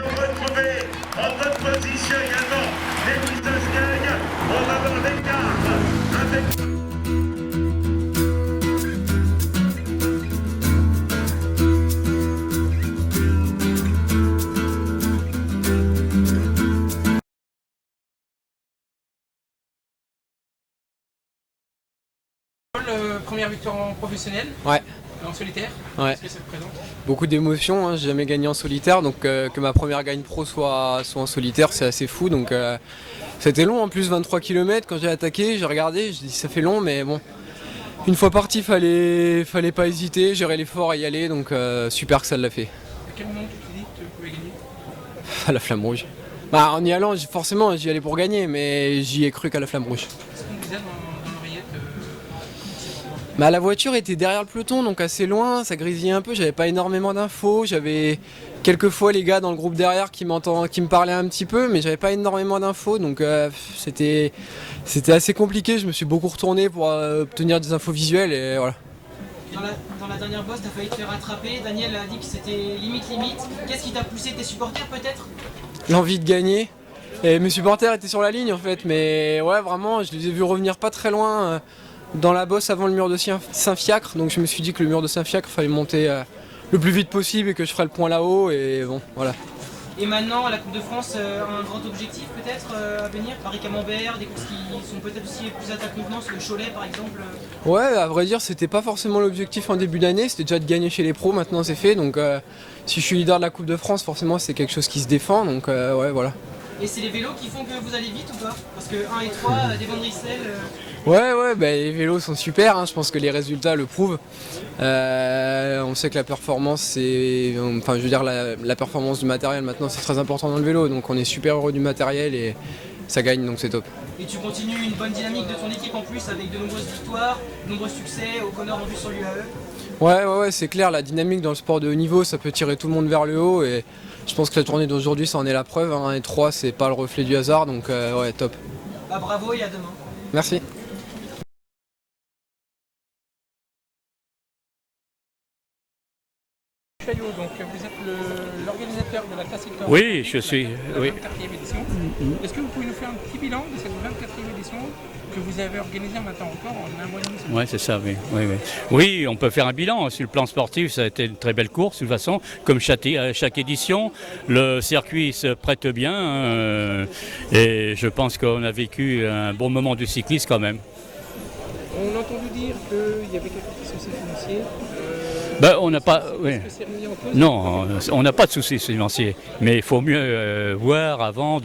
on retrouvait en bonne position également les Misters Gang. On va voir l'écart avec... Première victoire en professionnel, Ouais. en solitaire, Ouais. qu'est-ce que ça te présente? Beaucoup d'émotions, hein. J'ai jamais gagné en solitaire, donc que ma première gagne pro soit en solitaire, c'est assez fou. Donc c'était long en plus, 23 km quand j'ai attaqué, j'ai regardé, je dis ça fait long, mais bon. Une fois parti, fallait pas hésiter, gérer l'effort et y aller, donc super que ça l'a fait. À quel moment tu t'es dit que tu pouvais gagner? À la flamme rouge. Bah, en y allant, forcément j'y allais pour gagner, mais j'y ai cru qu'à la flamme rouge. Qu'est-ce qu'on disait dans l'oreillette Bah, la voiture était derrière le peloton, donc assez loin, ça grésillait un peu, j'avais pas énormément d'infos, j'avais quelques fois les gars dans le groupe derrière qui me parlaient un petit peu, mais j'avais pas énormément d'infos, donc c'était assez compliqué, je me suis beaucoup retourné pour obtenir des infos visuelles et voilà. Dans la dernière bosse, t'as failli te faire rattraper. Daniel a dit que c'était limite. Qu'est-ce qui t'a poussé? Tes supporters peut-être? L'envie de gagner, et mes supporters étaient sur la ligne en fait, mais ouais vraiment, je les ai vus revenir pas très loin dans la bosse avant le mur de Saint-Fiacre, donc je me suis dit que le mur de Saint-Fiacre, fallait monter le plus vite possible et que je ferais le point là-haut, et bon, voilà. Et maintenant, la Coupe de France, un grand objectif peut-être à venir? Paris-Camembert, des courses qui sont peut-être aussi plus à ta contenance, le Cholet par exemple? Ouais, à vrai dire, c'était pas forcément l'objectif en début d'année, c'était déjà de gagner chez les pros, maintenant c'est fait, donc si je suis leader de la Coupe de France, forcément c'est quelque chose qui se défend, donc ouais, voilà. Et c'est les vélos qui font que vous allez vite ou pas? Parce que 1 et 3, des Van Drissel... Ouais, bah, les vélos sont super, hein, je pense que les résultats le prouvent. On sait que la performance, la performance du matériel maintenant c'est très important dans le vélo, donc on est super heureux du matériel et ça gagne, donc c'est top. Et tu continues une bonne dynamique de ton équipe en plus avec de nombreuses victoires, de nombreux succès, O'Connor en vue sur l'UAE. Ouais, c'est clair, la dynamique dans le sport de haut niveau, ça peut tirer tout le monde vers le haut, et je pense que la tournée d'aujourd'hui, ça en est la preuve. 1 et 3, c'est pas le reflet du hasard, donc ouais, top. Bah, bravo et à demain. Merci. Chaillot, donc vous êtes l'organisateur de la Classic Car. Oui, je suis. La Oui. 24e édition. Est-ce que vous pouvez nous faire un petit bilan de cette 24e édition que vous avez organisée maintenant encore en un mois et demi? Oui, c'est ça, oui. Oui, on peut faire un bilan. Sur le plan sportif, ça a été une très belle course, de toute façon. Comme chaque édition, le circuit se prête bien. Et je pense qu'on a vécu un bon moment du cyclisme quand même. On a entendu dire qu'il y avait quelques petits soucis financiers. On n'a pas. Oui. Est-ce que c'est remis en cause? Non, on n'a pas de soucis financiers, mais il faut mieux voir avant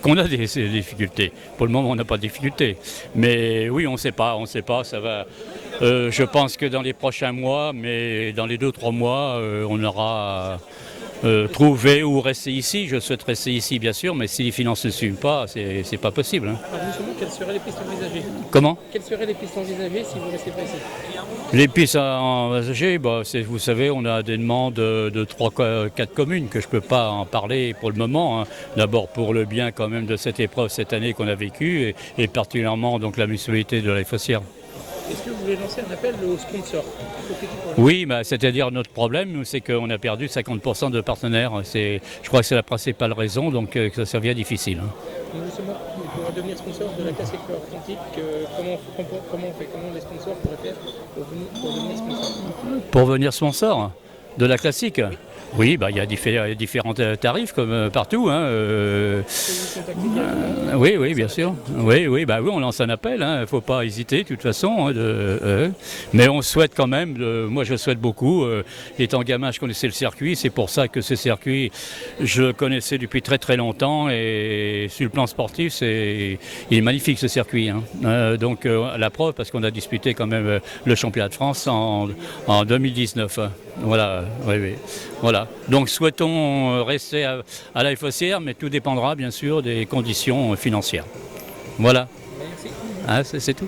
qu'on a des difficultés. Pour le moment, on n'a pas de difficultés. Mais oui, on ne sait pas, ça va. Je pense que dans les prochains mois, mais dans les 2-3 mois, on aura trouvé ou rester ici. Je souhaite rester ici, bien sûr, mais si les finances ne suivent pas, c'est pas possible. Hein. Alors justement, quelles seraient les pistes envisagées? Comment? Quelles seraient les pistes envisagées si vous restez pas ici? Les pistes envisagées, vous savez, on a des demandes de 3-4 communes que je ne peux pas en parler pour le moment. Hein. D'abord pour le bien quand même de cette épreuve cette année qu'on a vécue et particulièrement donc la municipalité de la Fossière. Est-ce que vous voulez lancer un appel aux sponsors? Oui, c'est-à-dire notre problème, c'est qu'on a perdu 50% de partenaires. Je crois que c'est la principale raison, donc ça devient difficile. Hein. Justement, pour devenir sponsor de la Classic Car Atlantique, comment on fait? Comment les sponsors pourraient faire pour devenir sponsor? Pour devenir sponsor de la classique? Oui, il y a différents tarifs comme partout. Hein, oui, bien sûr. Oui, on lance un appel. Il ne faut pas hésiter de toute façon. Mais on souhaite quand même, moi je souhaite beaucoup. Étant gamin, je connaissais le circuit. C'est pour ça que ce circuit, je le connaissais depuis très très longtemps. Et sur le plan sportif, il est magnifique ce circuit. Hein. Donc la preuve, parce qu'on a disputé quand même le championnat de France en 2019. Voilà, oui. Voilà. Donc souhaitons rester à la Fossière, mais tout dépendra bien sûr des conditions financières. Voilà. Merci. Ah, c'est tout.